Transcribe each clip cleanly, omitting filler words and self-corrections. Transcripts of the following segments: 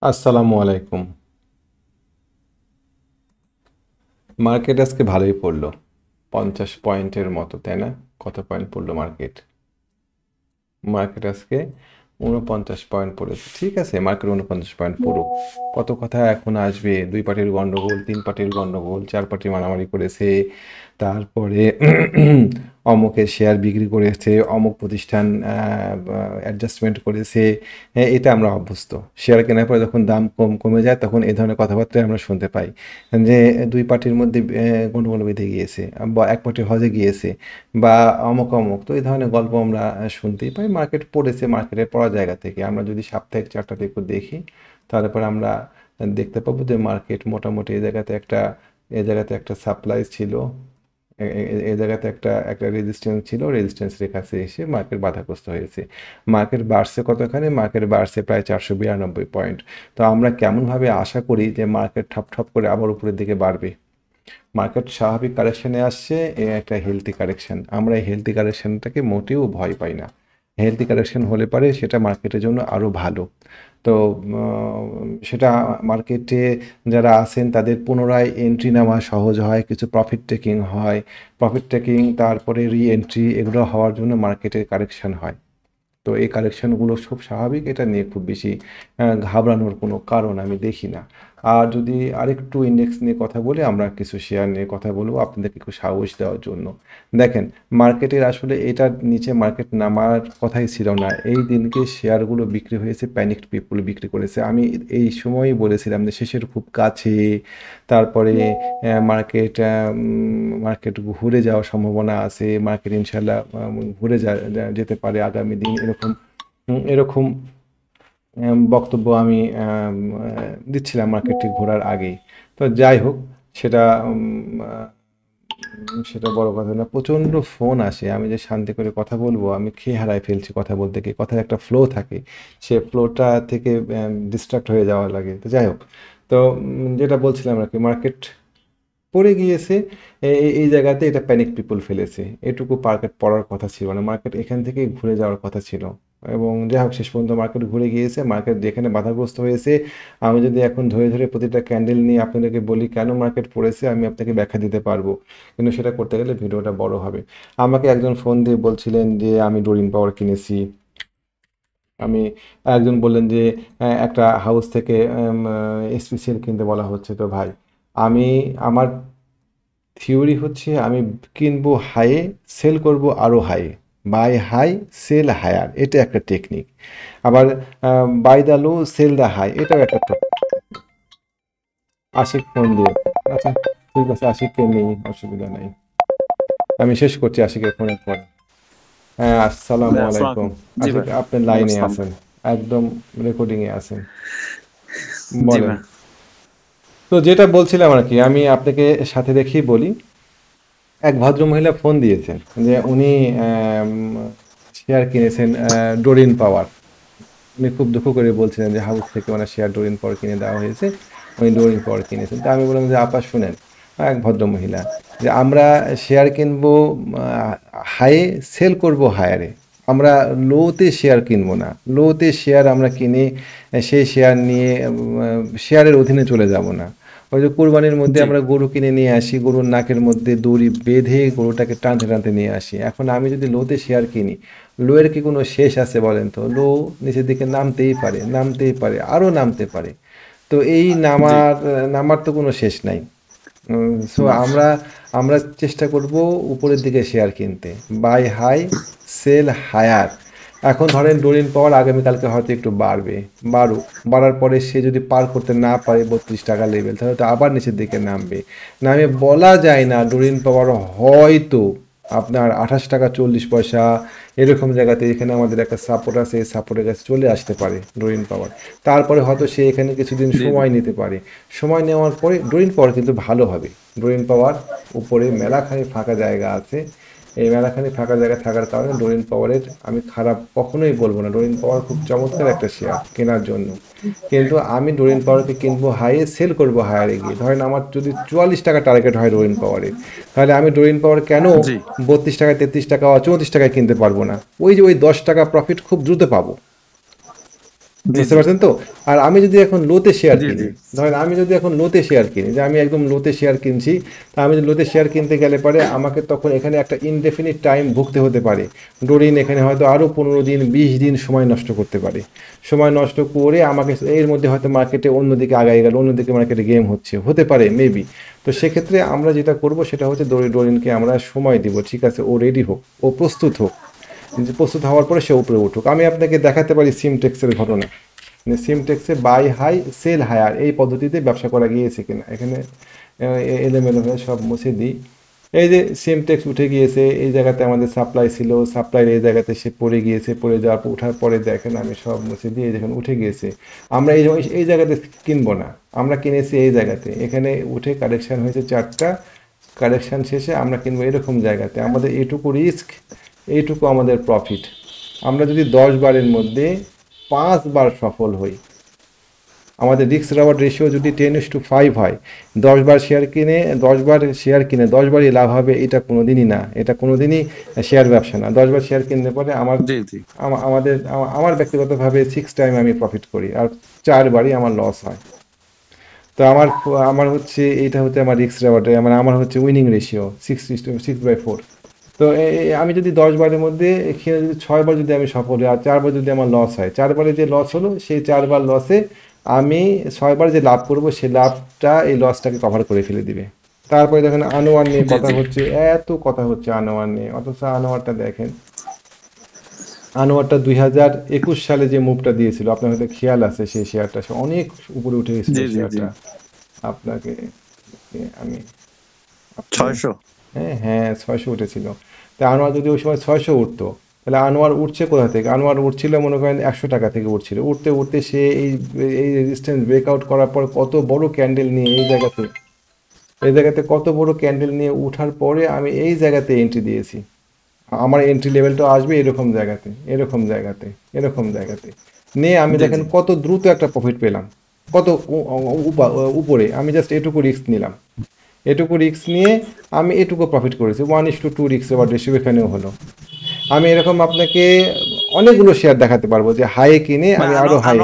আসসালামু আলাইকুম। মার্কেট আজকে ভালোই পড়লো, 50 পয়েন্টের মতো, তাই না? কত পয়েন্ট পড়লো মার্কেট? মার্কেট আজকে 49 পয়েন্ট পড়েছে। ঠিক আছে, মার্কেট 49 পয়েন্ট পড়ুক। কত কথা এখন আসবে, 2 পার্টির গন্ডগোল, 3 পার্টির গন্ডগোল, 4 পার্টি মারামারি করেছে, তারপরে অমুকের শেয়ার বিক্রি করেছে, অমুক প্রতিষ্ঠান অ্যাডজাস্টমেন্ট করেছে। হ্যাঁ, এটা আমরা অভ্যস্ত। শেয়ার কেনার পরে যখন দাম কমে যায় তখন এই ধরনের কথাবার্তাই আমরা শুনতে পাই, যে 2 পার্টির মধ্যে গন্ডগোল বেঁধে গিয়েছে, বা এক পার্টি হজে গিয়েছে, বা অমুক অমুক। তো এই ধরনের গল্প আমরা শুনতেই পাই। মার্কেট পড়েছে, মার্কেটের পড়া জায়গা থেকে আমরা যদি সাপ্তাহিক চার্টটা একটু দেখি, তাহলে পরে আমরা দেখতে পাবো যে মার্কেট মোটামুটি এই জায়গাতে একটা সাপ্লাই ছিল, এই জায়গাতে একটা একটা রেজিস্ট্যান্স ছিল, রেজিস্ট্যান্সের কাছে এসে মার্কেট বাধাগ্রস্ত হয়েছে। মার্কেট বাড়ছে কতখানি? মার্কেট বাড়ছে প্রায় 492 পয়েন্ট। তো আমরা কেমনভাবে আশা করি যে মার্কেট ঠপ ঠপ করে আবার উপরের দিকে বাড়বে। মার্কেট স্বাভাবিক কারেকশনে আসছে, এ একটা হেলথি কারেকশন। আমরা এই হেলথি কারেকশনটাকে মোটেও ভয় পাই না। হেলথি কারেকশন হলে পারে সেটা মার্কেটের জন্য আরও ভালো। তো সেটা মার্কেটে যারা আছেন তাদের পুনরায় এন্ট্রি নেওয়া সহজ হয়, কিছু প্রফিট টেকিং হয়। প্রফিট টেকিং, তারপরে রি এন্ট্রি, এগুলো হওয়ার জন্য মার্কেটের কারেকশন হয়। তো এই কালেকশনগুলো খুব স্বাভাবিক, এটা নিয়ে খুব বেশি ঘাবড়ানোর কোনো কারণ আমি দেখি না। আর যদি আরেকটু ইন্ডেক্স নিয়ে কথা বলি, আমরা কিছু শেয়ার নিয়ে কথা বলবো আপনাদেরকে একটু সাহস দেওয়ার জন্য। দেখেন, মার্কেটের আসলে এটার নিচে মার্কেট নামার কথাই ছিল না। এই দিনকে শেয়ারগুলো বিক্রি হয়েছে, প্যানিকড পিপুল বিক্রি করেছে। আমি এই সময়ই বলেছিলাম যে শেষের খুব কাছে, তারপরে মার্কেট মার্কেট ঘুরে যাওয়ার সম্ভাবনা আছে, মার্কেট ইনশাল্লাহ যেতে পারে আগামী দিন, এরকম এরকম বক্তব্য আমি দিচ্ছিলাম মার্কেটটি ঘোরার আগেই। তো যাই হোক, সেটা সেটা বড় কথা না। প্রচণ্ড ফোন আসে, আমি যে শান্তি করে কথা বলবো, আমি খেয়ে হারাই ফেলছি কথা বলতে গিয়ে। কথার একটা ফ্লো থাকে, সে ফ্লোটা থেকে ডিস্ট্রাক্ট হয়ে যাওয়া লাগে। তো যাই হোক, তো যেটা বলছিলাম আর কি, মার্কেট পড়ে গিয়েছে। এই জায়গাতে এটা প্যানিক পিপল ফেলেছে। এটুকু মার্কেট পড়ার কথা ছিল না, মার্কেট এখান থেকেই ঘুরে যাওয়ার কথা ছিল। এবং যাই হোক, শেষ পর্যন্ত মার্কেট ঘুরে গিয়েছে। মার্কেট যেখানে বাধাগ্রস্ত হয়েছে, আমি যদি এখন ধরে ধরে প্রতিটা ক্যান্ডেল নিয়ে আপনাদেরকে বলি কেন মার্কেট পড়েছে, আমি আপনাকে ব্যাখ্যা দিতে পারবো, কিন্তু সেটা করতে গেলে ভিডিওটা বড় হবে। আমাকে একজন ফোন দিয়ে বলছিলেন যে আমি ডোরিন পাওয়ার কিনেছি। আমি একজন বললেন যে একটা হাউস থেকে স্পেশাল কিনতে বলা হচ্ছে। তো ভাই, আমি আমার থিওরি হচ্ছে আমি কিনবো হাইয়ে, সেল করব আরও হাইয়ে। বাই হাই, সেল হায়ার, এটা একটা টেকনিক। আবার buy the low, sell the high, এটাও একটা আশিক ফোন দিয়ে। আচ্ছা, ঠিক আছে, আশিককে নেই, অসুবিধা নাই। আমি শেষ করছি আশিকের ফোনের পর। হ্যাঁ, আসসালামু ভাই আসসালামু আলাইকুম। আলাইকুম। জি আশিক, ভাই। আপনি ওয়ালাইকুম লাইনে আসসালাম। আছেন, একদম রেকর্ডিংয়ে আছেন, জি বলেন। ভাই। তো যেটা বলছিলাম আর কি, আমি আপনাকে সাথে রেখেই বলি। এক ভদ্রমহিলা ফোন দিয়েছেন যে উনি শেয়ার কিনেছেন ডোরিন পাওয়ার। উনি খুব দুঃখ করে বলছিলেন যে হাউস থেকে ওনার শেয়ার ডোরিন পাওয়ার কিনে দেওয়া হয়েছে, উনি ডোরিন পাওয়ার কিনেছেন। তা আমি বললাম যে আপা শুনেন, এক ভদ্রমহিলা, যে আমরা শেয়ার কিনবো হাইয়ে, সেল করব হায়ারে। আমরা লোতে শেয়ার কিনবো না। লোতে শেয়ার আমরা কিনে সেই শেয়ার নিয়ে শেয়ারের অধীনে চলে যাব না। ওই যে কোরবানির মধ্যে জি। আমরা গরু কিনে নিয়ে আসি, গরুর নাকের মধ্যে দড়ি বেঁধে গরুটাকে টানতে টানতে নিয়ে আসি। এখন আমি যদি লোতে শেয়ার কিনি, লো এর কি কোনো শেষ আছে বলেন তো? লো নিচের দিকে নামতেই পারে, নামতেই পারে, আরও নামতে পারে। তো এই জি। নামার তো কোনো শেষ নাই। সো না। আমরা আমরা চেষ্টা করব উপরের দিকে শেয়ার কিনতে, বাই হাই, সেল হায়ার। এখন ধরেন ডোরিন পাওয়ার আগামীকালকে হয়তো একটু বাড়বে, বাড়ুক। বাড়ার পরে সে যদি পার করতে না পারে 32 টাকা লেভেল, তাহলে তো আবার নিচের দিকে নামবে। নামে বলা যায় না, ডোরিন পাওয়ার হয়তো আপনার 28 টাকা 40 পয়সা এরকম জায়গাতে, এখানে আমাদের একটা সাপোর্ট আছে, এই সাপোর্টের কাছে চলে আসতে পারে ডোরিন পাওয়ার। তারপরে হয়তো সে এখানে কিছুদিন জি, জি। সময় নিতে পারে। সময় নেওয়ার পরে ডোরিন পাওয়ার কিন্তু ভালো হবে। ডোরিন পাওয়ার উপরে মেলাখানি ফাঁকা জায়গা আছে। এই মেলাখানি ফাঁকা জায়গা থাকার কারণে ডোরিন পাওয়ারের আমি খারাপ কখনোই বলবো না। ডোরিন পাওয়ার খুব চমৎকার একটা শেয়ার কেনার জন্য। কিন্তু আমি ডোরিন পাওয়ারকে কিনবো হাইয়ে, সেল করবো হায়ারে গিয়ে। ধরেন আমার যদি 44 টাকা টার্গেট হয় ডোরিন পাওয়ারের, তাহলে আমি ডোরিন পাওয়ার কেন জি। 32 টাকা 33 টাকা বা 34 টাকায় কিনতে পারবো না? ওই যে ওই 10 টাকা প্রফিট খুব দ্রুত পাবো। জি বুঝতে জি পারছেন তো? আর আমি যদি এখন লোতে শেয়ার জি কিনি, জি ধরেন আমি যদি এখন লোতে শেয়ার কিনি, যে আমি একদম লোতে শেয়ার কিনছি, তা আমি যদি লোতে শেয়ার কিনতে গেলে পারে আমাকে তখন এখানে একটা ইনডেফিনিট টাইম ভুগতে হতে পারে। ডোরিন এখানে হয়তো আরও 15 দিন 20 দিন সময় নষ্ট করতে পারে। সময় নষ্ট করে আমাকে এর মধ্যে হয়তো মার্কেটে অন্যদিকে আগায় গেল, অন্যদিকে মার্কেটে গেম হতে পারে মেবি। তো সেক্ষেত্রে আমরা যেটা করব সেটা হচ্ছে ডোরিনকে আমরা সময় দিব, ঠিক আছে, ও রেডি হোক, ও প্রস্তুত হোক, যে প্রস্তুত হওয়ার পরে সে উপরে উঠুক। আমি আপনাকে দেখাতে পারি সিমটেক্সের ঘটনা, মানে সিমটেক্সে বাই হাই সেল হায়ার এই পদ্ধতিতে ব্যবসা করা গিয়েছে কিনা। এখানে এলোমেলো হয়ে সব মুছে দিই। এই যে সিমটেক্স উঠে গিয়েছে, এই জায়গাতে আমাদের সাপ্লাই ছিল, সাপ্লাইয়ের এই জায়গাতে সে পড়ে গিয়েছে, পড়ে যাওয়ার পর উঠার পরে দেখেন আমি সব মুছে দিয়ে যখন উঠে গিয়েছে, আমরা এই জায়গাতে কিনবো না, আমরা কিনেছি এই জায়গাতে, এখানে উঠে কারেকশান হয়েছে 4টা, কারেকশান শেষে আমরা কিনবো এরকম জায়গাতে। আমাদের এইটুকু রিস্ক, এইটুকু আমাদের প্রফিট। আমরা যদি 10 বারের মধ্যে 5 বার সফল হই, আমাদের রিস্ক রেওয়ার্ড রেশিও যদি 10:5 হয়, 10 বার শেয়ার কিনে 10 বার শেয়ার কিনে 10 বারই লাভ হবে, এটা কোনো দিনই না, এটা কোনো দিনই শেয়ার ব্যবসা না। 10 বার শেয়ার কিনলে পরে জি জি আমার ব্যক্তিগতভাবে 6 টাইম আমি প্রফিট করি, আর 4বারই আমার লস হয়। তো আমার আমার হচ্ছে এইটা হচ্ছে আমার রিস্ক রেওয়ার্ড, মানে আমার হচ্ছে উইনিং রেশিও 6/4। তো আমি যদি 10 বারের মধ্যে এখানে যদি 6 বার যদি আমি সফল হই, আর 4 বার যদি আমার লস হয়, 4 বারে যে লস হলো সেই 4 বার লসে আমি 6 বার যে লাভ করব সেই লাভটা এই লসটাকে কভার করে ফেলে দিবে। তারপরে দেখেন আনোয়ার নিয়ে জি কথা জি হচ্ছে, এত কথা হচ্ছে আনোয়ার নিয়ে, অথচ আনোয়ারটা দেখেন, আনোয়ারটা 2021 সালে যে মুভটা দিয়েছিল আপনার হয়তো খেয়াল আছে, সেই শেয়ারটা সে অনেক উপরে উঠে গেছিল জি জি জি শেয়ারটা। আপনাকে আমি আপনি 600। হ্যাঁ হ্যাঁ 600 উঠেছিল। তা আনোয়ার যদি ওই সময় 600 উঠতো, তাহলে আনোয়ার উঠছে কোথা থেকে? আনোয়ার উঠছিল মনে করেন 100 টাকা থেকে উঠছিল, উঠতে উঠতে সে এই রেজিস্ট্যান্স ব্রেকআউট করার পর কত বড় ক্যান্ডেল নিয়ে এই জায়গাতে কত বড় ক্যান্ডেল নিয়ে উঠার পরে আমি এই জায়গাতে এন্ট্রি দিয়েছি। আমার এন্ট্রি লেভেলটা আসবে এরকম জায়গাতে, এরকম জায়গাতে, এরকম জায়গাতে নিয়ে আমি জি দেখেন জি কত দ্রুত একটা প্রফিট পেলাম, কত উপরে। আমি জাস্ট এটুকু রিস্ক নিলাম, এটুকু রিস্ক নিয়ে আমি এটুকু প্রফিট করেছি। 1:2 রিস্ক এবার রেশিও এখানেও হলো। আমি এরকম আপনাকে অনেকগুলো শেয়ার দেখাতে পারবো যে হাই কিনে ভাই আমি আরো হাই।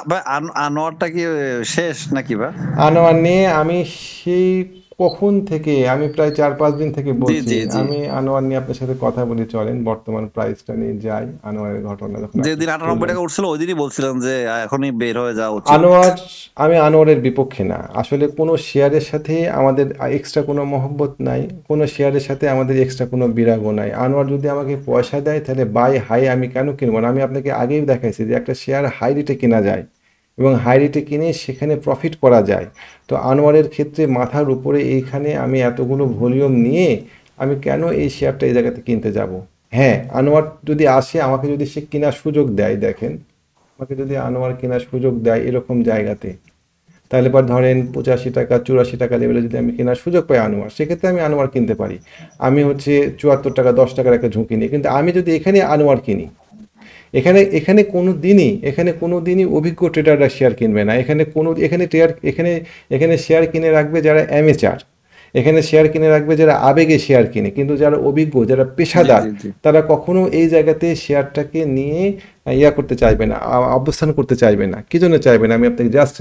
ভাই আনোয়ারটা কি শেষ নাকি ভাই? আনোয়ার নিয়ে আমি সেই কখন থেকে, আমি প্রায় 4-5 দিন থেকে জি বলছি, জি জি আমি আনোয়ার নিয়ে আপনার সাথে কথা বলি, চলেন বর্তমান প্রাইসটা নিয়ে যাই। আনোয়ারের ঘটনা যখন আপনি যেদিন 98 বললেন, টাকা উঠছিল ওই দিনই বলছিলাম যে এখনই বের হয়ে যাওয়া উচিত। আনোয়ার, আমি আনোয়ারের বিপক্ষে না আসলে, কোনো শেয়ারের সাথে আমাদের এক্সট্রা কোনো মহব্বত নাই, কোনো শেয়ারের সাথে আমাদের এক্সট্রা কোনো বিরাগও নাই। আনোয়ার যদি আমাকে পয়সা দেয় তাহলে বাই হাই আমি কেন কিনবো না? আমি আপনাকে আগেই দেখাইছি যে একটা শেয়ার হাই রেটে কেনা যায় এবং হাই রেটে কিনে সেখানে প্রফিট করা যায়। তো আনোয়ারের ক্ষেত্রে মাথার উপরে এইখানে আমি এতগুলো ভলিউম নিয়ে আমি কেন এই শেয়ারটা এই জায়গাতে কিনতে যাব? হ্যাঁ, আনোয়ার যদি আসে, আমাকে যদি সে কেনার সুযোগ দেয়, দেখেন, আমাকে যদি আনোয়ার কেনার সুযোগ দেয় এরকম জায়গাতে, তাহলে পর ধরেন 85 টাকা 84 টাকা লেভেলে যদি আমি কেনার সুযোগ পাই আনোয়ার, সেক্ষেত্রে আমি আনোয়ার কিনতে পারি। আমি হচ্ছে 74 টাকা 10 টাকার একটা ঝুঁকি নিই। কিন্তু আমি যদি এখানে আনোয়ার কিনি, এখানে কোনো দিনই অভিজ্ঞ ট্রেডাররা শেয়ার কিনবে না। এখানে শেয়ার কিনে রাখবে যারা অ্যামেচার, এখানে শেয়ার কিনে রাখবে যারা আবেগে শেয়ার কিনে, কিন্তু যারা অভিজ্ঞ, যারা জি পেশাদার, জি জি তারা কখনো এই জায়গাতে শেয়ারটাকে নিয়ে ইয়া করতে চাইবে না, অবস্থান করতে চাইবে না। কি জন্য চাইবে না? আমি আপনাকে জাস্ট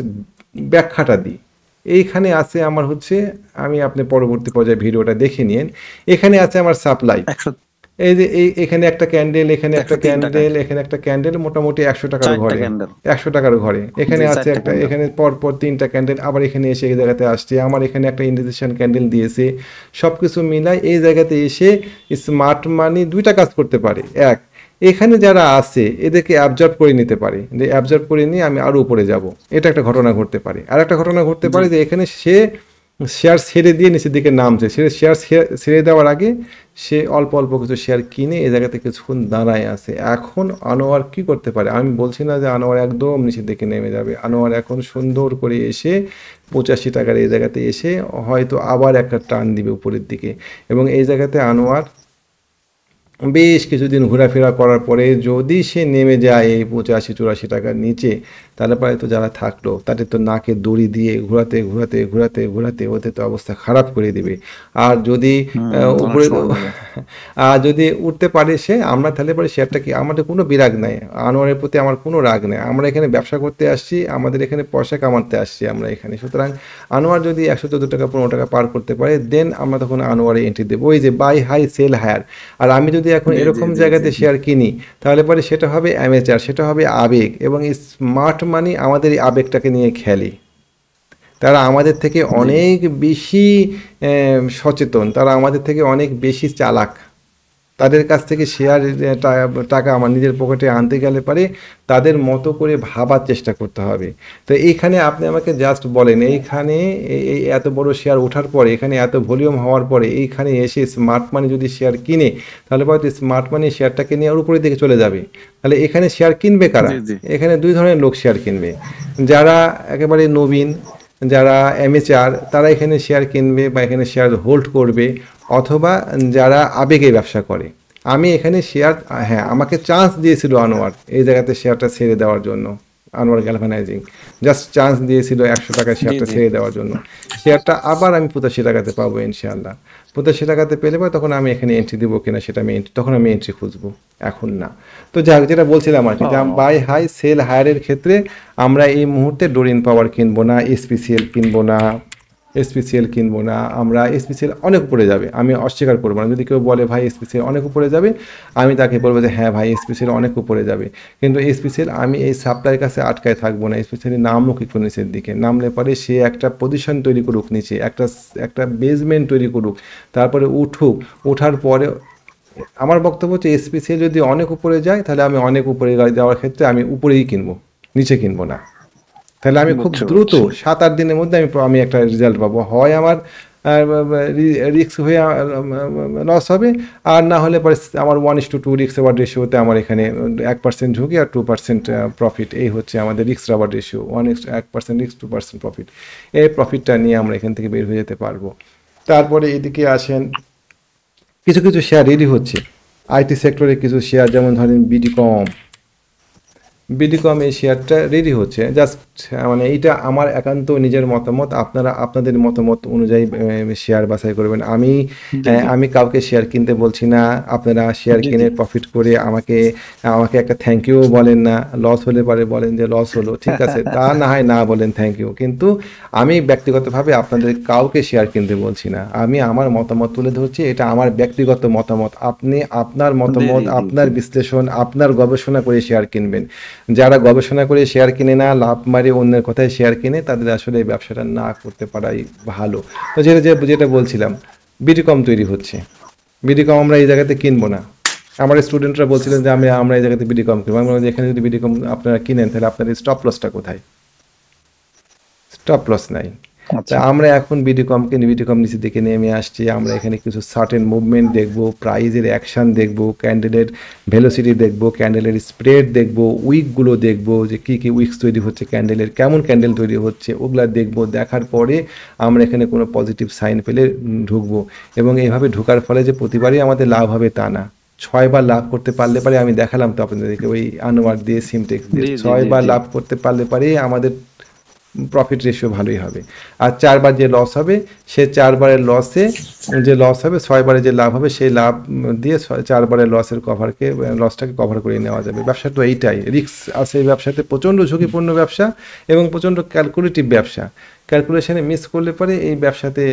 ব্যাখ্যাটা দিই। এইখানে আছে আমার হচ্ছে, আমি আপনি পরবর্তী পর্যায়ে ভিডিওটা দেখে নিন। এখানে আছে আমার সাপ্লাই, 100 এই যে এখানে একটা ক্যান্ডেল, এখানে একটা 103 টাকায় ক্যান্ডেল, এখানে একটা ক্যান্ডেল, মোটামুটি 100 টাকারও 4টা ঘরে, ক্যান্ডেল। 100 টাকারও ঘরে। এখানে জি আছে 4টা একটা, ক্যান্ডেল। এখানে পরপর 3টা ক্যান্ডেল, আবার এখানে এসে এই জায়গাতে আসছে, আমার এখানে একটা ইন্ডিকেশন ক্যান্ডেল দিয়েছে। সব কিছু মিলাই এই জায়গাতে এসে স্মার্ট মানি 2টা কাজ করতে পারে। এক, এখানে যারা আছে এদেরকে অ্যাবজর্ব করে নিতে পারে, যে অ্যাবজর্ব করে নিয়ে আমি আরও উপরে যাব, এটা একটা ঘটনা ঘটতে পারে। আর একটা ঘটনা ঘটতে জি পারে যে এখানে সে শেয়ার ছেড়ে দিয়ে নিচের দিকে নামছে, শেয়ার ছেড়ে দেওয়ার আগে সে অল্প অল্প কিছু শেয়ার কিনে এই জায়গাতে কিছুক্ষণ দাঁড়ায় আছে। এখন আনোয়ার কি করতে পারে? আমি বলছি না যে আনোয়ার একদম নিচের দিকে নেমে যাবে। আনোয়ার এখন সুন্দর করে এসে 85 টাকার এই জায়গাতে এসে হয়তো আবার একটা টার্ন দিবে উপরের দিকে, এবং এই জায়গাতে আনোয়ার বেশ কিছুদিন ঘোরাফেরা করার পরে যদি সে নেমে যায় এই 85-84 টাকার নিচে, তাহলে পরে তো যারা থাকলো তাদের তো নাকে দড়ি দিয়ে ঘোরাতে ঘোরাতে ঘোরাতে ঘোরাতে ওদের তো অবস্থা খারাপ করে দিবে। আর যদি অনেক উপরে সময় লাগে। আর যদি উঠতে পারে সে, আমরা তাহলে পরে শেয়ারটা কি, আমাদের কোনো বিরাগ নাই, আনোয়ারের প্রতি আমার কোনো রাগ নেই, আমরা এখানে ব্যবসা করতে আসছি, আমাদের এখানে পয়সা কামাতে আসছি আমরা এখানে। সুতরাং আনোয়ার যদি 114 টাকা 15 টাকা পার করতে পারে, দেন আমরা তখন আনোয়ারে এন্ট্রি দেবো, ওই যে বাই হাই সেল হায়ার। আর আমি যদি এখন জি জি এরকম জি জি জায়গাতে জি। শেয়ার কিনি, তাহলে পরে সেটা হবে অ্যামেচার, সেটা হবে আবেগ, এবং স্মার্ট মানি আমাদের এই আবেগটাকে নিয়ে খেলে। তারা আমাদের থেকে জি অনেক বেশি সচেতন, তারা আমাদের থেকে অনেক বেশি চালাক। তাদের কাছ থেকে শেয়ার টাকা আমার নিজের পকেটে আনতে গেলে পারে তাদের মতো করে ভাবার চেষ্টা করতে হবে। তো এইখানে আপনি আমাকে জাস্ট বলেন, এইখানে এই এত বড় শেয়ার ওঠার পরে, এখানে এত ভলিউম হওয়ার পরে এইখানে এসে স্মার্ট মানি যদি শেয়ার কিনে, তাহলে হয়তো স্মার্ট মানি শেয়ারটাকে নিয়ে আর উপরের দিকে চলে যাবে। তাহলে এখানে শেয়ার কিনবে কারা? জি জি এখানে দুই ধরনের লোক শেয়ার কিনবে। যারা একেবারে নবীন, যারা অ্যামেচার, তারা এখানে শেয়ার কিনবে বা এখানে শেয়ার হোল্ড করবে, অথবা যারা আবেগে ব্যবসা করে। আমি এখানে শেয়ার, হ্যাঁ আমাকে চান্স দিয়েছিল আনোয়ার এই জায়গাতে শেয়ারটা ছেড়ে দেওয়ার জন্য। আনোয়ার গ্যালভানাইজিং জাস্ট চান্স দিয়েছিল 100 টাকায় জি শেয়ারটা জি। ছেড়ে দেওয়ার জন্য। শেয়ারটা আবার আমি 85 টাকাতে পাবো ইনশাআল্লাহ। 85 টাকাতে পেলে পরে তখন আমি এখানে এন্ট্রি দিব কিনা সেটা আমি তখন আমি এন্ট্রি খুঁজবো, এখন না। তো যাক, যেটা বলছিলাম আর কি, যে ও বাই হাই সেল হায়ারের ক্ষেত্রে আমরা এই মুহূর্তে ডোরিন পাওয়ার কিনবো না, এসপিসিএল কিনবো না, এসপিসিএল কিনবো না আমরা। এসপিসিএল অনেক উপরে যাবে, আমি অস্বীকার করবো না। যদি কেউ বলে ভাই এসপিসিএল অনেক উপরে যাবে, আমি তাকে বলবো যে হ্যাঁ ভাই এসপিসিএল অনেক উপরে যাবে, কিন্তু এসপিসিএল আমি এই সাপ্লাইয়ের কাছে আটকায় থাকবো না। এসপিসিএল নামুক একটু নিচের দিকে, নামলে পরে সে একটা পজিশন তৈরি করুক নিচে, একটা একটা বেসমেন্ট তৈরি করুক, তারপরে উঠুক। ওঠার পরে আমার বক্তব্য হচ্ছে এসপিসিএল যদি অনেক উপরে যায়, তাহলে আমি অনেক উপরে যাওয়ার ক্ষেত্রে আমি উপরেই কিনবো, নিচে কিনবো না। তাহলে আমি খুব বুঝছি দ্রুত বুঝছি। 7-8 দিনের মধ্যে আমি একটা রেজাল্ট পাবো, হয় আমার রিস্ক হয়ে লস হবে, আর না হলে পরে আমার 1:2 রিস্ক রাবার রেশিওতে আমার এখানে 1% ঝুঁকি আর 2% প্রফিট, এই হচ্ছে আমাদের risk rubber ratio, 1% risk 2% profit. এই প্রফিটটা নিয়ে আমরা এখান থেকে বের হয়ে যেতে পারবো। তারপরে এদিকে আসেন, কিছু কিছু শেয়ার রেডি হচ্ছে আইটি সেক্টরে, কিছু শেয়ার যেমন ধরেন বিডিকম। বিডিকম এই শেয়ারটা রেডি হচ্ছে, জাস্ট মানে এইটা আমার একান্ত নিজের মতামত, আপনারা আপনাদের মতামত অনুযায়ী শেয়ার বাছাই করবেন। আমি জি জি আমি কাউকে শেয়ার কিনতে বলছি না, আপনারা শেয়ার জি জি। কিনে প্রফিট করে আমাকে আমাকে একটা থ্যাংক ইউ বলেন না, লস হলে পরে বলেন যে লস হলো, ঠিক আছে, তা না হয় না বলেন থ্যাংক ইউ, কিন্তু আমি ব্যক্তিগতভাবে আপনাদের কাউকে শেয়ার কিনতে বলছি না, আমি আমার মতামত তুলে ধরছি, এটা আমার ব্যক্তিগত মতামত। আপনি আপনার জি মতামত, জি জি আপনার জি। বিশ্লেষণ, আপনার গবেষণা করে শেয়ার কিনবেন। যারা গবেষণা করে শেয়ার কিনে না, লাভ মারে অন্যের কথায় শেয়ার কিনে, তাদের আসলে এই ব্যবসাটা না করতে পারাই ভালো। তো যেটা যেটা বলছিলাম, বিডিকম তৈরি হচ্ছে, বিডিকম আমরা এই জায়গাতে কিনবো না। আমার স্টুডেন্টরা বলছিলেন যে আমরা এই জায়গাতে বিডিকম কিনবো, আমি বললাম যে এখানে যদি বিডিকম আপনারা কিনেন, তাহলে আপনাদের স্টপ লসটা কোথায়? স্টপ লস নাই। তা আচ্ছা। আমরা এখন বিডিকমকে বিডিকম নিচের দিকে নেমে আসছি, আমরা এখানে কিছু সার্টেন মুভমেন্ট দেখব, প্রাইজের অ্যাকশন দেখব, ক্যান্ডেলের ভেলোসিটি দেখব, ক্যান্ডেলের স্প্রেড দেখব, উইকগুলো দেখব, যে কী কী উইকস তৈরি হচ্ছে ক্যান্ডেলের, কেমন ক্যান্ডেল তৈরি হচ্ছে, ওগুলা দেখব। দেখার পরে আমরা এখানে কোনো পজিটিভ সাইন পেলে ঢুকবো। এবং এইভাবে ঢোকার ফলে যে প্রতিবারই আমাদের লাভ হবে তা না, 6বার লাভ করতে পারলে পারে, আমি দেখালাম তো আপনাদেরকে ওই আনোয়ার দিয়ে, সিমটেক্স দিয়ে, জি জি জি 6বার জি। লাভ করতে পারলে পারে আমাদের প্রফিট রেশিও ভালোই হবে। আর 4বার যে লস হবে, সে 4বারের লসে যে লস হবে, 6বারে যে লাভ হবে সেই লাভ দিয়ে 4বারের লসের কভারকে, লসটাকে কভার করে নেওয়া যাবে। ব্যবসা তো এইটাই, রিস্ক আছে এই ব্যবসাতে, প্রচণ্ড ঝুঁকিপূর্ণ ব্যবসা এবং প্রচণ্ড ক্যালকুলেটিভ ব্যবসা। ক্যালকুলেশনে মিস করলে পরে এই ব্যবসাতে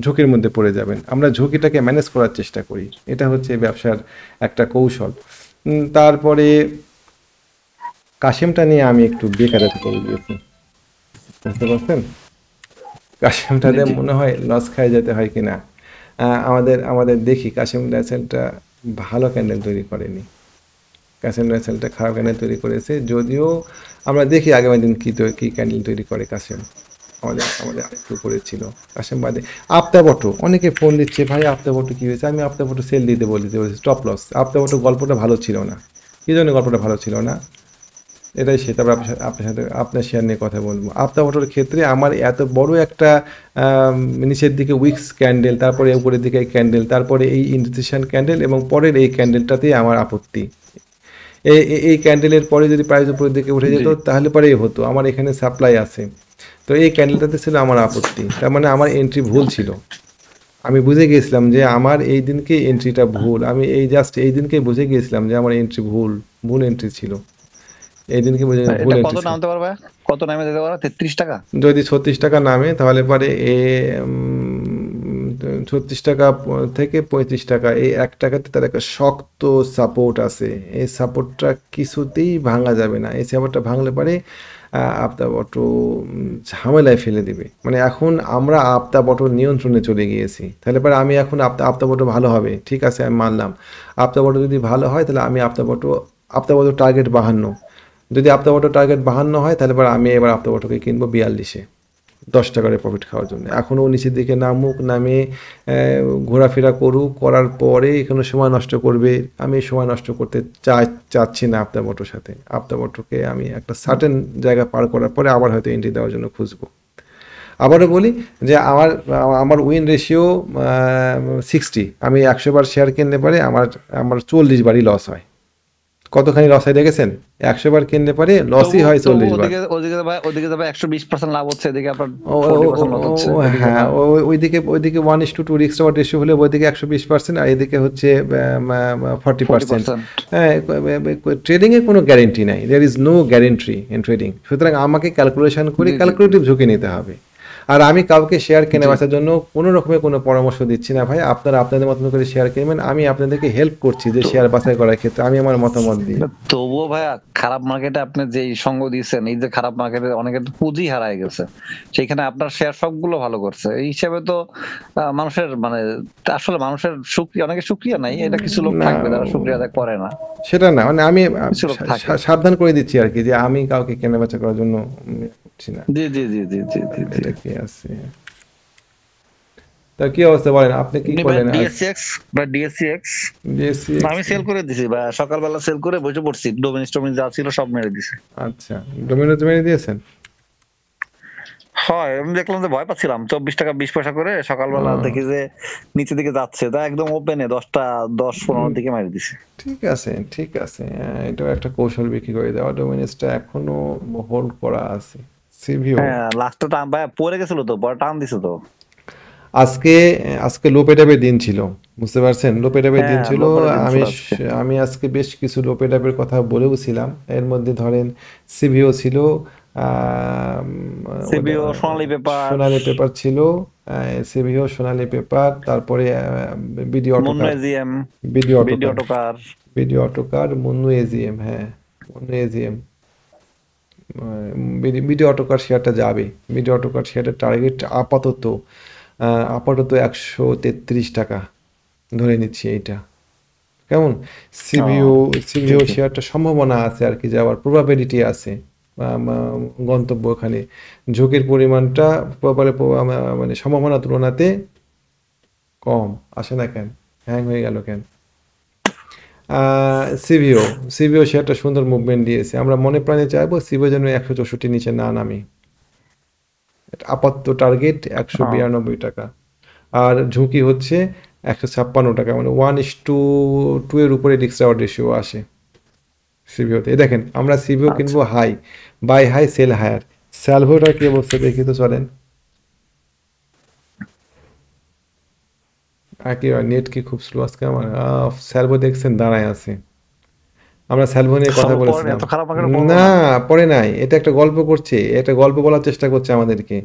ঝুঁকির মধ্যে পড়ে যাবেন। আমরা ঝুঁকিটাকে ম্যানেজ করার চেষ্টা করি, এটা হচ্ছে এই ব্যবসার একটা কৌশল। তারপরে কাশেমটা নিয়ে আমি একটু বেকারত্ব করে দিয়েছি, বুঝতে পারছেন? জি কাশেমটাতে জি। মনে হয় লস খায় যেতে হয় কিনা। আমাদের আমাদের দেখি কাশেম রাসেলটা ভালো ক্যান্ডেল তৈরি করেনি, কাশেম রাসেলটা খারাপ ক্যান্ডেল তৈরি করেছে। যদিও আমরা দেখি আগামী দিন কী ক্যান্ডেল তৈরি করে কাশেম। আমাদের আমাদের আরেকটু উপরে ছিল কাশেম বাদে। আফতাবটো, অনেকে ফোন দিচ্ছে ভাই আফতাবটো কী হয়েছে, আমি আফতাবটো সেল দিতে বলেছি, স্টপ লস। আফতাবটো গল্পটা ভালো ছিল না, কী জন্য গল্পটা ভালো ছিল না? এটাই সে। তারপর আপনার সাথে আপনার শেয়ার নিয়ে কথা বলবো। আপনা মোটর ক্ষেত্রে আমার এত বড় একটা নিচের দিকে উইক্স ক্যান্ডেল, তারপরে উপরের দিকে ক্যান্ডেল, তারপরে এই ইন্ডিসেশন ক্যান্ডেল এবং পরের এই ক্যান্ডেলটাতেই আমার আপত্তি। এই ক্যান্ডেলের পরে যদি প্রাইস উপরের দিকে উঠে জি। যেত তাহলে পরেই হতো, আমার এখানে সাপ্লাই আছে। তো এই ক্যান্ডেলটাতে ছিল আমার আপত্তি, তার মানে আমার এন্ট্রি ভুল ছিল। আমি বুঝে গিয়েছিলাম যে আমার এই দিনকে এন্ট্রিটা ভুল, আমি এই জাস্ট এই দিনকে বুঝে গিয়েছিলাম যে আমার এন্ট্রি ভুল, ভুল এন্ট্রি ছিল। এই দিনকে বুঝে ভুল এটা কত এন্ট্রি ছিল। নামতে পারবে? কত নামে যেতে পারবে? 33 টাকা? যদি 36 টাকা নামে তাহলে পরে 36 টাকা থেকে 35 টাকা, এই 1 টাকাতে তার একটা শক্ত সাপোর্ট আছে। এই সাপোর্টটা কিছুতেই ভাঙা যাবে না। এই সাপোর্টটা ভাঙলে পরে আপতা বটো ঝামেলায় ফেলে দিবে। মানে এখন আমরা আপতা বটো নিয়ন্ত্রণে চলে গিয়েছি, তাহলে পরে আমি এখন আপতা বটো ভালো হবে, ঠিক আছে আমি মানলাম। আপতা বটো যদি ভালো হয় তাহলে আমি আপতা বটো টার্গেট 52। যদি আপতা বটো টার্গেট 52 হয় তাহলে পরে আমি এবার আপতা বটোকে কিনবো 42-এ, 10 টাকার প্রফিট খাওয়ার জন্য। এখনও নিচের দিকে নামুক, নামে ঘোরাফেরা করুক, করার পরে এখানে সময় নষ্ট করবে। আমি সময় নষ্ট করতে চাচ্ছি না আপতা বটোর সাথে। আপতা বটোকে আমি একটা সার্টেন জায়গা পার করার পরে আবার হয়তো এন্ট্রি দেওয়ার জন্য খুঁজবো। আবারও বলি যে আমার আমার উইন রেশিও 60। আমি 100 বার শেয়ার কিনলে পারে আমার আমার 40 বারই লস হয়। কতখানি লস হয় দেখেছেন? 100 বার কিনলে পারে লসই তবু হয় তবু 40 বার। ওদিকে যাবে 120% লাভ হচ্ছে, এদিকে আপনার ও ও ও 40% লস ও হচ্ছে, ও এদিকে হ্যাঁ, না। ওইদিকে 1:2 রিস্ক রেওয়ার্ড রেশিও হলে ওইদিকে 120%, আর এদিকে হচ্ছে 40%। 40%। হ্যাঁ, ট্রেডিংয়ে কোনো গ্যারেন্টি নাই, there is no guarantee in trading. সুতরাং আমাকে ক্যালকুলেশন করে জি জি জি। ক্যালকুলেটিভ ঝুঁকি নিতে হবে। আর আমি কাউকে শেয়ার কেনা জি। বেচার জন্য কোনো রকমের কোনো পরামর্শ দিচ্ছি না ভাই। আপনারা আপনাদের মতন করে শেয়ার কিনবেন, আমি আপনাদেরকে হেল্প করছি যে তো শেয়ার বাছাই করার ক্ষেত্রে আমি আমার মতামত দিই। তবুও ভাইয়া, খারাপ মার্কেটে আপনি যে সঙ্গ দিচ্ছেন, এই যে খারাপ মার্কেটে অনেকের তো পুঁজি হারায় গেছে, সেখানে আপনার শেয়ার সবগুলো ভালো করছে, এই হিসাবে তো মানুষের মানে আসলে মানুষের শুকরিয়া, অনেকে শুকরিয়া নাই, এটা কিছু লোক না, থাকবে যারা শুকরিয়া আদায় করে না, সেটা না, মানে আমি কিছু লোক থাকে। সাবধান করে দিচ্ছি আর কি, যে আমি কাউকে কেনাবেচা করার জন্য করছি না। জি জি জি জি জি জি জি। এটা কি আছে? তা কি অবস্থা বলেন, আপনি কি আপনি ভাই করলেন আজ? ডিএসসিএক্স বা ডিএসসিএক্স? বিএসসি আমি সেল করে দিছি ভাই, সকালবেলা সেল করে বসে পড়ছি, ডোমেন স্টোমেন যা ছিল সব মেরে দিছি। আচ্ছা, ডোমিনোজ মেরে দিয়েছেন? হয়, আমি দেখলাম যে ভয় পাচ্ছিলাম, 24 টাকা 20 পয়সা করে সকালবেলা দেখি যে নিচের দিকে যাচ্ছে, তা একদম ওপেনে 10:15 দিকে মারি দিছে। ঠিক আছে, ঠিক আছে, এটাও একটা কৌশল বিক্রি করে দেওয়া। ডোমিনোজটা এখনো হোল্ড করা আছে। সিভিও হ্যাঁ, লাস্টটা টান ভাই পড়ে গেছিল তো, পরে টান দিছে তো। আজকে আজকে লোপেটাপের দিন ছিল, বুঝতে পারছেন? লোপেটাপের দিন হ্যাঁ, ছিল। লোপারে দিন ছিল আমি আজকে। আমি আজকে বেশ কিছু লোপেটাপের কথা বলেও ছিলাম। এর মধ্যে ধরেন সিভিও ছিল, আম, সিবিও, সোনালী পেপার, সোনালী পেপার ছিল, সিভিও, সোনালী পেপার, তারপরে BD Munnu Autocar, AGM, BD video Autocar, টোকার। বিডি অটোকার, মুন্নু এজিএম, হ্যাঁ, মুন্নু এজিএম। বিডি অটোকার শেয়ারটা যাবে। বিডি অটোকার শেয়ারটা টার্গেট আপাতত 133 টাকা ধরে নিচ্ছি এইটা, কেমন? ও, সিভিও, জি সিভিও জি। শেয়ারটা সম্ভাবনা আছে আর কি, যাওয়ার প্রবাবিলিটি আছে। গন্তব্য ওখানে ঝুঁকির পরিমাণটা মানে সম্ভাবনা তুলনাতে কম। আসে না কেন? হ্যাং হয়ে গেল কেন? সিভিও, সিভিও শেয়ারটা সুন্দর মুভমেন্ট দিয়েছে। আমরা মনে প্রাণে চাইবো সিভিও যেন 164 নিচে না নামে। আপাতত টার্গেট ও, 192 টাকা। আর ঝুঁকি হচ্ছে 156 টাকা, মানে 1:2 এর উপরে রিস্ক রেওয়ার্ড রেশিও আসে সিভিওতে। এই দেখেন, আমরা সিভিও আচ্ছা। কিনবো high, buy high sell higher. স্যালভোটার কি অবস্থা দেখি তো চলেন। আর কি নেট কি খুব স্লো আজকে আমার? স্যালভো দেখছেন দাঁড়ায় আছে। আমরা স্যালভো নিয়ে কথা সর্ব পরে বলেছিলাম। এত খারাপ মার্কেটে পড়বো না, না। পরে নাই, এটা একটা গল্প করছে, এটা গল্প বলার চেষ্টা করছে আমাদেরকে।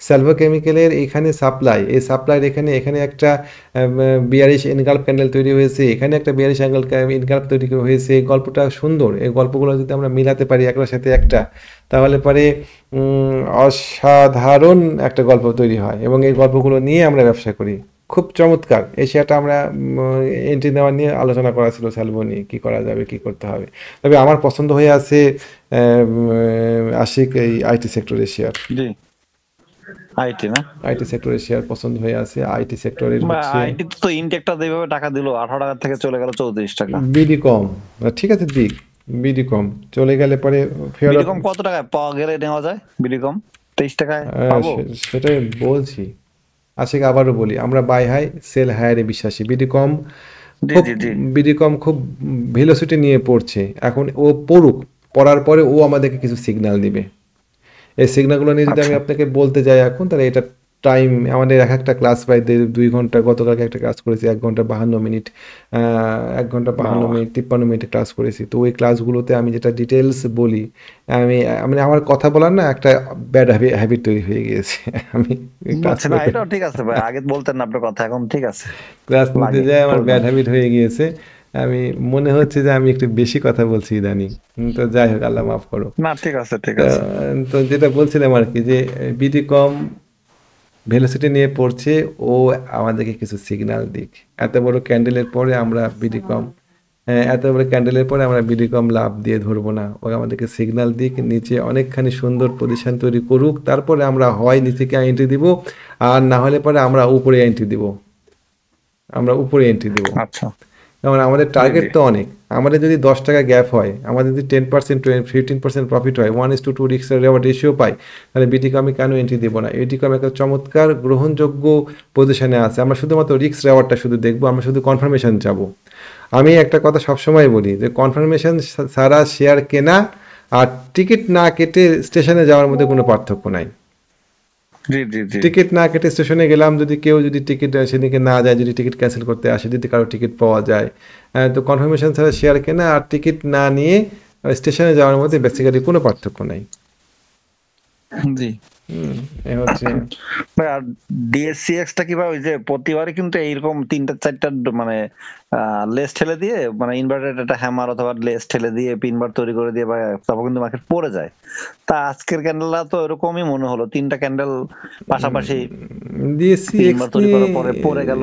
স্যালভো কেমিক্যালের এখানে সাপ্লাই, এই সাপ্লাইয়ের এখানে এখানে একটা বিয়ারিশ এনগাল্ফ ক্যান্ডেল তৈরি হয়েছে, এখানে একটা বিয়ারিশ এনগাল্ফ তৈরি হয়েছে। এই গল্পটা সুন্দর, এই গল্পগুলো যদি আমরা মিলাতে পারি একটার সাথে একটা, তাহলে পরে অসাধারণ একটা গল্প তৈরি হয়, এবং এই গল্পগুলো নিয়ে আমরা ব্যবসা করি। খুব চমৎকার। এই শেয়ারটা আমরা এন্ট্রি নেওয়া নিয়ে আলোচনা করা ছিল, স্যালভো নিয়ে কী করা যাবে, কী করতে হবে। তবে আমার পছন্দ হয়ে আছে আশিক এই আইটি সেক্টরের শেয়ার। জি। আইটি না? আইটি সেক্টরের শেয়ার পছন্দ হয়ে আছে। আইটি সেক্টরের হচ্ছে আইটি তো ইনটেকটা যেভাবে টাকা দিল, 18 টাকা থেকে চলে গেল 34 টাকা। বিডি কম। ঠিক আছে দিক, বিডিকম চলে গেলে পরে ফেয়ার অফ বিডিকম কত টাকায় পাওয়া গেলে নেওয়া যায়? বিডিকম 23 টাকায় পাবো? সেটাই বলছি। আশিক আবারও বলি, আমরা বাই হাই সেল হায়ারে বিশ্বাসী। বিডিকম জি খুব জি জি। বিডিকম খুব ভেলোসিটি নিয়ে পড়ছে এখন। ও পড়ুক, পড়ার পরে ও আমাদেরকে কিছু সিগন্যাল দিবে। এই সিগন্যালগুলো নিয়ে যদি আমি আচ্ছা আপনাকে বলতে যাই এখন, তাহলে এটা টাইম আমাদের এক একটা ক্লাস প্রায় 2 ঘন্টা। গতকালকে একটা ক্লাস করেছি 1 ঘন্টা 52 মিনিট, 1 ঘন্টা 52 মিনিট 53 মিনিট ক্লাস করেছি। তো ওই ক্লাসগুলোতে আমি যেটা ডিটেলস বলি, আমি মানে আমার কথা বলার না একটা ব্যাড হ্যাবিট তৈরি হয়ে গিয়েছে। আমি আচ্ছা, না ক্লাসগুলোতে এটাও ঠিক আছে ভাই, আগে বলতেন না আপনার কথা, এখন ঠিক আছে, ক্লাস নিতে লাগে যাই আমার বলবেন। ব্যাড হ্যাবিট হয়ে গিয়েছে। আমি মনে হচ্ছে যে আমি একটু বেশি কথা বলছি ইদানিং। তো যাই হোক, আল্লাহ মাফ করো। না ঠিক আছে ঠিক তো আছে। তো যেটা বলছিলাম আর কি, যে বিডি কম ভেলোসিটি নিয়ে পড়ছে, ও আমাদেরকে কিছু সিগন্যাল দিক। এত বড় ক্যান্ডেলের পরে আমরা বিডি কম, হ্যাঁ এত বড় ক্যান্ডেলের পরে আমরা বিডি কম লাভ দিয়ে ধরবো না। ও আমাদেরকে সিগন্যাল দিক, নিচে অনেকখানি সুন্দর পজিশন তৈরি করুক, তারপরে আমরা হয় নিচেকে এন্ট্রি দিব, আর না হলে পরে আমরা উপরে এন্ট্রি দিব। আমরা উপরে এন্ট্রি দিব। আচ্ছা। যেমন আমাদের জি টার্গেট জি। তো অনেক। আমাদের যদি 10 টাকা গ্যাপ হয়, আমাদের যদি 10% 15% প্রফিট হয়, 1:2 রিস্ক রেওয়ার্ড রেশিও পাই, তাহলে বিটিকে আমি কেন এন্ট্রি দেবো না? এটিকে আমি একটা চমৎকার গ্রহণযোগ্য পজিশনে আছে। আমরা শুধুমাত্র রিস্ক রেওয়ার্ডটা শুধু দেখবো, আমরা শুধু কনফার্মেশন চাবো। আমি একটা কথা সবসময় বলি যে কনফার্মেশন ছাড়া শেয়ার কেনা আর টিকিট না কেটে স্টেশনে যাওয়ার মধ্যে কোনো পার্থক্য নাই। জি জি জি। টিকিট না কেটে স্টেশনে গেলাম, যদি কেউ যদি টিকিট সেদিকে না যায়, যদি টিকিট ক্যান্সেল করতে আসে, যদি কারো টিকিট পাওয়া যায়, তো কনফার্মেশন ছাড়া শেয়ার কেনা আর টিকিট না নিয়ে স্টেশনে যাওয়ার মধ্যে বেসিক্যালি কোনো পার্থক্য নাই। জি। হুম, এ হচ্ছে। ভাই আর ডিএসসিএক্স টা কি ভাই, ওই যে প্রতিবারই কিন্তু এইরকম 3টা 4টা মানে লেস ঠেলে দিয়ে, মানে ইনভার্টেড একটা হ্যামার অথবা লেস ঠেলে দিয়ে পিনবার তৈরি করে দিয়ে, বা তারপর কিন্তু মার্কেট পড়ে যায়। তা আজকের ক্যান্ডেলটা তো এরকমই মনে হলো, 3টা ক্যান্ডেল পাশাপাশি ডিএসসি এক্স পিনবার তৈরি নিয়ে, করার পরে পড়ে গেল।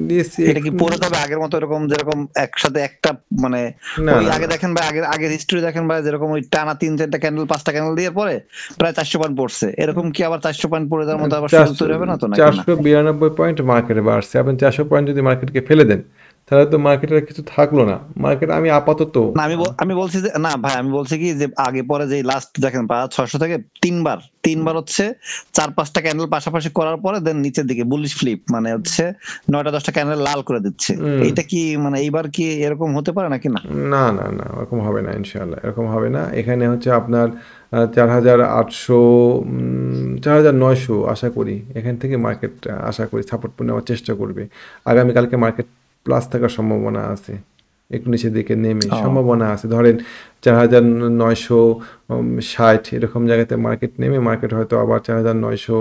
ডিএসসি এটা এক্স কি পড়ে যাবে আগের মতো এরকম যেরকম একসাথে একটা, মানে না ওই না আগে না দেখেন ভাই, আগের হিস্ট্রি দেখেন ভাই, যেরকম ওই টানা 3-4টা ক্যান্ডেল 5টা ক্যান্ডেল দিয়ে পরে প্রায় 400 পয়েন্ট পড়ছে, এরকম কি আবার 400 পয়েন্ট পড়ে যাওয়ার মতো আবার সুযোগ 400, তৈরি হবে না তো, নাকি না? 492 পয়েন্ট মার্কেটে বাড়ছে। আপনি 400 পয়েন্ট যদি মার্কেটকে ফেলে দেন, তাহলে তো মার্কেটের কিছু থাকলো না। মার্কেট আমি আপাতত না আমি বলছি যে, না ভাই আমি বলছি কি, যে আগে পরে যে লাস্ট দেখেন 600 থেকে তিনবার হচ্ছে 4-5টা ক্যান্ডেল পাশাপাশি করার পরে দেন নিচের দিকে বুলিশ ফ্লিপ, মানে হচ্ছে 9টা 10টা ক্যান্ডেল লাল করে দিচ্ছে। উম, এইটা কি মানে এইবার কি এরকম হতে পারে নাকি না? না না না, ওরকম হবে না ইনশাল্লাহ, এরকম হবে না। এখানে হচ্ছে আপনার 4,800, 4,900 আশা করি। এখান থেকে মার্কেট আশা করি সাপোর্ট নেওয়ার চেষ্টা করবে। আগামীকালকে মার্কেট প্লাস থাকার সম্ভাবনা আছে, একটু নিচের দিকে নেমে ও সম্ভাবনা আছে। ধরেন 4,960 এরকম জায়গাতে মার্কেট নেমে, মার্কেট হয়তো আবার 4,980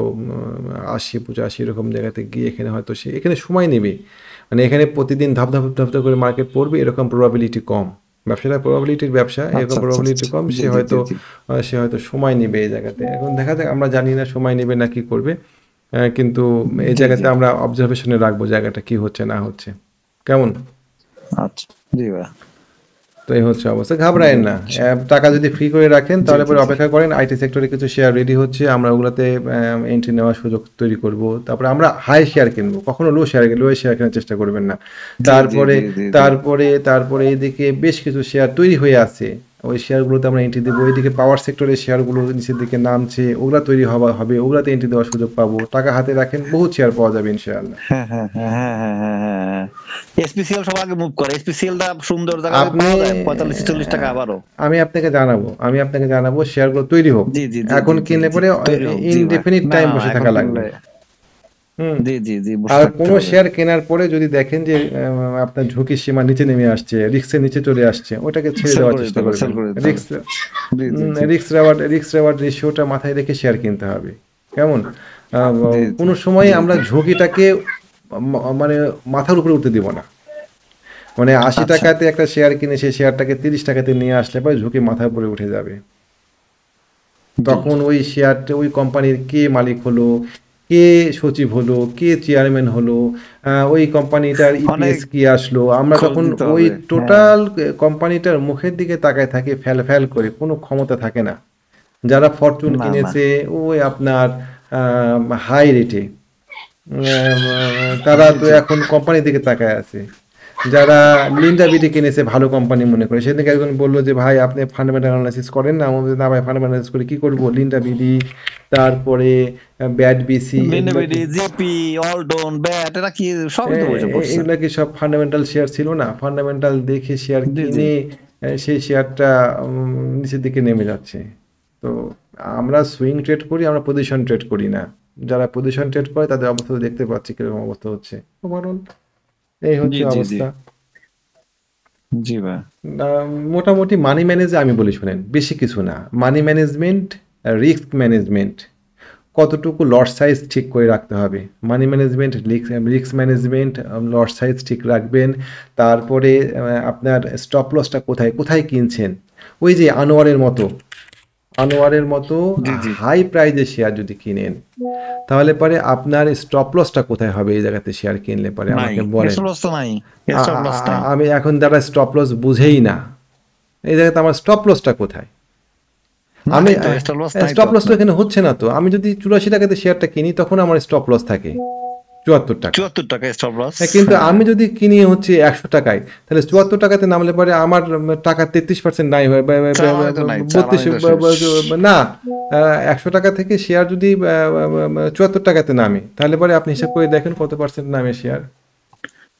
85 এরকম জায়গাতে গিয়ে এখানে হয়তো সে এখানে সময় নেবে। মানে এখানে প্রতিদিন ধাপ ধাপ ধাপ ধাপ করে মার্কেট পড়বে, এরকম প্রবাবিলিটি কম। ব্যবসাটা প্রবাবিলিটির ব্যবসা, এরকম আচ্ছা আচ্ছা প্রবাবিলিটি আচ্ছা। কম। জি সে জি জি হয়তো জি। সে হয়তো সময় নেবে এই জায়গাতে। এখন দেখা যাক, আমরা জানি না সময় নেবে না কি করবে। কিন্তু এই জি জি। জায়গাতে আমরা অবজারভেশনে রাখবো জায়গাটা কি হচ্ছে না হচ্ছে। কেমন? আচ্ছা। জি ভাই। তো এই হচ্ছে অবস্থা, ঘাবড়ায়েন না। বুঝছি। টাকা যদি ফ্রি করে রাখেন, জি তাহলে জি পরে জি। অপেক্ষা করেন। আইটি সেক্টরে কিছু শেয়ার রেডি হচ্ছে, আমরা ওগুলোতে এন্ট্রি নেওয়ার সুযোগ তৈরি করব। তারপরে আমরা হাই শেয়ার কিনবো, কখনো লো শেয়ার কেনার চেষ্টা করবেন না। জি জি তারপরে জি জি জি। তারপরে এদিকে বেশ কিছু শেয়ার তৈরি হয়ে আছে, ওই শেয়ারগুলোতে আমরা এন্ট্রি দেবো। এদিকে পাওয়ার সেক্টরের শেয়ারগুলো নিচের দিকে নামছে, ওগুলা তৈরি হবে, ওগুলাতে এন্ট্রি দেওয়ার সুযোগ পাবো। টাকা হাতে রাখেন, বহুত শেয়ার পাওয়া যাবে ইনশাআল্লাহ। হ্যাঁ হ্যাঁ হ্যাঁ হ্যাঁ হ্যাঁ হ্যাঁ হ্যাঁ। এসপিসিএল সবার আগে মুভ করে, এসপিসিএল টা সুন্দর জায়গা যদি আপনি পাওয়া যায় 45-46 টাকা আবারও। আমি আপনাকে জানাবো শেয়ারগুলো তৈরি হোক। জি জি জি এখন জি জি কিনলে জি। পরে তৈরি হোক, জি ভাই। ইনডেফিনিট না টাইম না না, বসে এখন থাকা লাগবে। কিনলে হুম। জি জি জি, বসে আর থাকতে কোনো হবে। শেয়ার কেনার পরে যদি দেখেন যে আপনার ঝুঁকির সীমা নিচে নেমে আসছে, রিস্কের নিচে চলে আসছে, ওটাকে ছেড়ে সেল দেওয়ার করে দিতে চেষ্টা হবে, সেল করবেন। করে দিতে হবে। রিস্ক জি জি জি রিস্ক রেওয়ার্ড রেশিওটা মাথায় রেখে শেয়ার কিনতে হবে। কেমন? জি জি কোনো সময় জি আমরা জি। ঝুঁকিটাকে মানে মাথার উপরে উঠতে দিব না। মানে আশি আচ্ছা। টাকাতে একটা শেয়ার কিনে সেই শেয়ারটাকে 30 টাকাতে নিয়ে আসলে পরে ঝুঁকি মাথার উপরে উঠে যাবে। জি। তখন ওই শেয়ারটা ওই কোম্পানির কে মালিক হলো, কে সচিব হলো, কে চেয়ারম্যান হলো, ওই কোম্পানিটার অনেক ইপিএস কি আসলো, আমরা খোঁজ তখন দিতে ওই হবে। হ্যাঁ। টোটাল কোম্পানিটার মুখের দিকে তাকায় থাকি, ফ্যাল ফ্যাল করে, কোনো ক্ষমতা থাকে না। যারা ফরচুন না না। কিনেছে ওই আপনার হাই রেটে, তারা জি তো জি। এখন কোম্পানির দিকে তাকায় আছে। যারা লিন্ডা বিডি কিনেছে ভালো কোম্পানি মনে করে, সেদিকে একজন বললো যে ভাই আপনি ফান্ডামেন্টাল অ্যানালাইসিস করেন না, আমি বললাম, না ভাই ফান্ডামেন্টাল অ্যানালাইসিস করে কি করবো, লিন্ডা বিডি তারপরে bad BC Linde BD, GP, অল্টন, bat, এরা কি সবই তো বসে পড়ছে। এগুলা কি সব ফান্ডামেন্টাল শেয়ার ছিল না? ফান্ডামেন্টাল দেখে শেয়ার জি জি কিনে সেই শেয়ারটা নিচের দিকে নেমে যাচ্ছে। তো আমরা সুইং ট্রেড করি, আমরা পজিশন ট্রেড করি না। যারা পজিশন ট্রেড করে তাদের অবস্থা তো দেখতে পাচ্ছি কিরকম অবস্থা হচ্ছে। ওভারঅল এই জি হচ্ছে জি জি অবস্থা। জি ভাই। মোটামুটি মানি ম্যানেজ আমি বলি শোনেন, বেশি কিছু না। মানি ম্যানেজমেন্ট, রিস্ক ম্যানেজমেন্ট, কতটুকু লট সাইজ ঠিক করে রাখতে হবে। মানি ম্যানেজমেন্ট, রিস্ক ম্যানেজমেন্ট, লট সাইজ ঠিক রাখবেন। তারপরে আপনার স্টপ লসটা কোথায় কোথায় কিনছেন। ওই যে আনোয়ারের মতো জি জি হাই প্রাইজে শেয়ার যদি কিনেন, তাহলে পরে আপনার স্টপ লসটা কোথায় হবে এই জায়গাতে শেয়ার কিনলে পরে নাই, আমাকে বলেন। স্টপ লস তো নাই, স্টপ লস নাই। আমি এখন যারা স্টপ লস বুঝেই না, এই জায়গাতে আমার স্টপ লসটা কোথায়? আমি নাই তো, স্টপ লস নাই তো স্টপ লস তো আপনার। এখানে হচ্ছে না তো। আমি যদি 84 টাকাতে শেয়ারটা কিনি তখন আমার স্টপ লস থাকে 74 টাকা। 74 টাকা স্টপ লস। কিন্তু হ্যাঁ, আমি যদি কিনি হচ্ছে 100 টাকায়, তাহলে 74 টাকাতে নামলে পরে আমার টাকা 33% নাই হয়, চালানোই তো নাই, 32 চালানোই তো শেষ। না, 100 টাকা থেকে শেয়ার যদি 74 টাকাতে নামে, তাহলে পরে আপনি হিসাব করে দেখেন কত পার্সেন্ট নামে শেয়ার।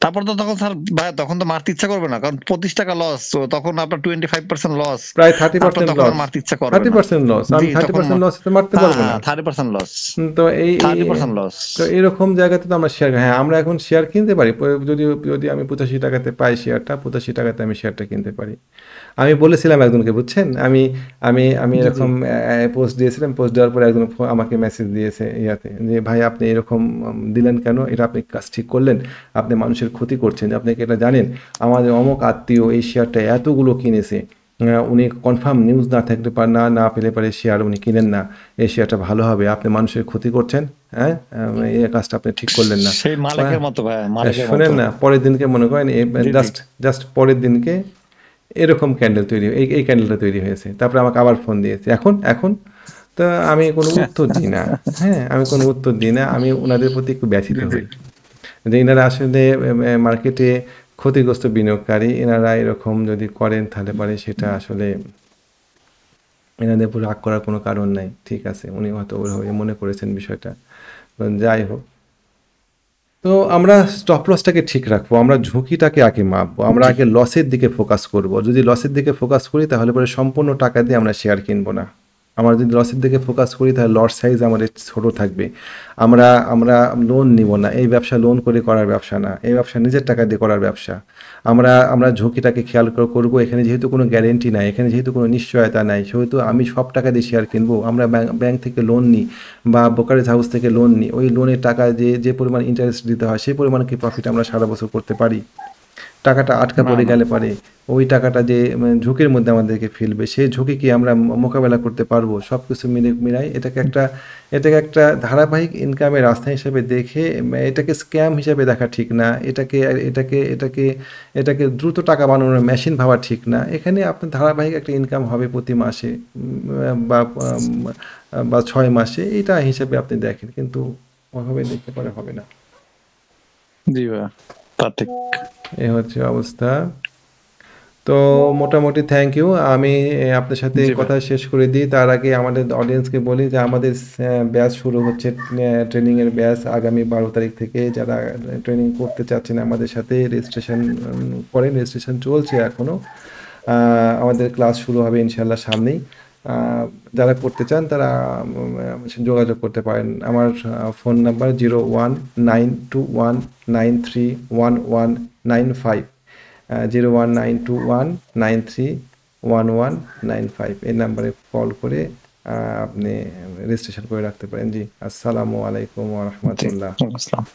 তারপর তো তখন স্যার ভাই তখন তো মারতে ইচ্ছা করবে না, কারণ 25 টাকা লস, তখন আপনার 25% লস। প্রায় থার্টি আপনার পার্সেন্ট তখন আর লস। মারতে ইচ্ছা করবে থার্টি না। পার্সেন্ট লস, জি আমি থার্টি তখন পার্সেন্ট লস মারতে হ্যাঁ পারবো হ্যাঁ না। 30% লস, তো এই 30% লস। তো এরকম জায়গাতে তো আমরা শেয়ার, হ্যাঁ আমরা এখন শেয়ার কিনতে পারি। যদি যদি আমি 85 টাকাতে পাই শেয়ারটা, 85 টাকাতে আমি শেয়ারটা কিনতে পারি। আমি বলেছিলাম একজনকে, বুঝছেন, আমি আমি আমি জি জি এরকম পোস্ট দিয়েছিলাম, পোস্ট দেওয়ার পরে একজন আমাকে মেসেজ দিয়েছে ইয়াতে, যে ভাই আপনি এরকম দিলেন কেন, এটা আপনি কাজ ঠিক করলেন, আপনি মানুষের ক্ষতি করছেন, আপনি কি এটা জানেন আমাদের অমুক আত্মীয় এই শেয়ারটা এতগুলো কিনেছে, উনি কনফার্ম নিউজ না থাকলে না না পেলে পারে শেয়ার উনি কিনেন না, এই শেয়ারটা ভালো হবে, আপনি মানুষের ক্ষতি করছেন, হ্যাঁ এই কাজটা আপনি ঠিক করলেন না। সেই মালিকের মতো ভাই, মালিকের শোনেন মতো। না, পরের দিনকে মনে করেন জি জি জাস্ট জাস্ট পরের দিনকে এরকম ক্যান্ডেল তৈরি, এই ক্যান্ডেলটা তৈরি হয়েছে। তারপরে আমাকে আবার ফোন দিয়েছে, এখন এখন তো আমি কোনো উত্তর দিই না। হ্যাঁ আমি কোনো উত্তর দিই না, আমি ওনাদের প্রতি একটু ব্যথিত জি জি হই যে এনারা আসলে মার্কেটে ক্ষতিগ্রস্ত বিনিয়োগকারী, এনারা এরকম যদি করেন তাহলে পরে সেটা আসলে এনাদের উপর রাগ করার কোনো কারণ নাই। ঠিক আছে, উনি হয়তো ওইভাবে মনে করেছেন বিষয়টা। যাই হোক, তো আমরা স্টপ লসটাকে ঠিক রাখবো, আমরা ঝুঁকিটাকে আগে মাপবো, আমরা জি আগে লসের দিকে ফোকাস করব। যদি লসের দিকে ফোকাস করি তাহলে পরে সম্পূর্ণ টাকা দিয়ে আমরা শেয়ার কিনবো না। আমরা যদি লসের দিকে ফোকাস করি তাহলে লট সাইজ আমাদের ছোট থাকবে। আমরা আমরা লোন নিব না, এই ব্যবসা লোন করে করার ব্যবসা না, এই ব্যবসা নিজের টাকা দিয়ে করার ব্যবসা। আমরা ঝুঁকিটাকে খেয়াল করবো। এখানে যেহেতু কোনো গ্যারেন্টি নাই, এখানে যেহেতু কোনো নিশ্চয়তা নাই, সেহেতু আমি সব টাকা দিয়ে শেয়ার কিনবো। আমরা ব্যাংক থেকে লোন নিই বা ব্রোকারেজ হাউস থেকে লোন নিই, ওই লোনের টাকা যে পরিমাণ ইন্টারেস্ট দিতে হয় সেই পরিমাণ কি প্রফিট আমরা সারা বছর করতে পারি? টাকাটা আটকা না পড়ে না গেলে পারে ওই টাকাটা যে ঝুঁকির মধ্যে আমাদেরকে ফেলবে, সেই ঝুঁকি কি আমরা মোকাবেলা করতে পারবো? সব কিছু মিলাই এটাকে একটা ধারাবাহিক ইনকামের রাস্তা হিসেবে দেখে এটাকে স্ক্যাম হিসেবে দেখা ঠিক না। এটাকে দ্রুত টাকা বানানোর মেশিন ভাবা ঠিক না। এখানে আপনার ধারাবাহিক একটা ইনকাম হবে প্রতি মাসে বা 6 মাসে, এটা হিসেবে আপনি দেখেন, কিন্তু ওইভাবে দেখতে পারে হবে না। জি ভাই, তা ঠিক। এই হচ্ছে অবস্থা। তো মোটামুটি থ্যাংক ইউ। আমি আপনার সাথে জি ভাই কথা শেষ করে দিই, তার আগে আমাদের অডিয়েন্সকে বলি যে আমাদের ব্যাচ শুরু হচ্ছে, ট্রেনিংয়ের ব্যাচ আগামী 12 তারিখ থেকে। যারা ট্রেনিং করতে চাচ্ছেন আমাদের সাথে রেজিস্ট্রেশন করেন, রেজিস্ট্রেশন চলছে এখনও। আমাদের ক্লাস শুরু হবে ইনশাল্লাহ সামনেই। যারা করতে চান তারা যোগাযোগ করতে পারেন। আমার ফোন নাম্বার 019219311195, 019219311195, এই নাম্বারে কল করে আপনি রেজিস্ট্রেশন করে রাখতে পারেন। জি, আসসালামু আলাইকুম ওয়া জি, রাহমাতুল্লাহ। আসসালাম।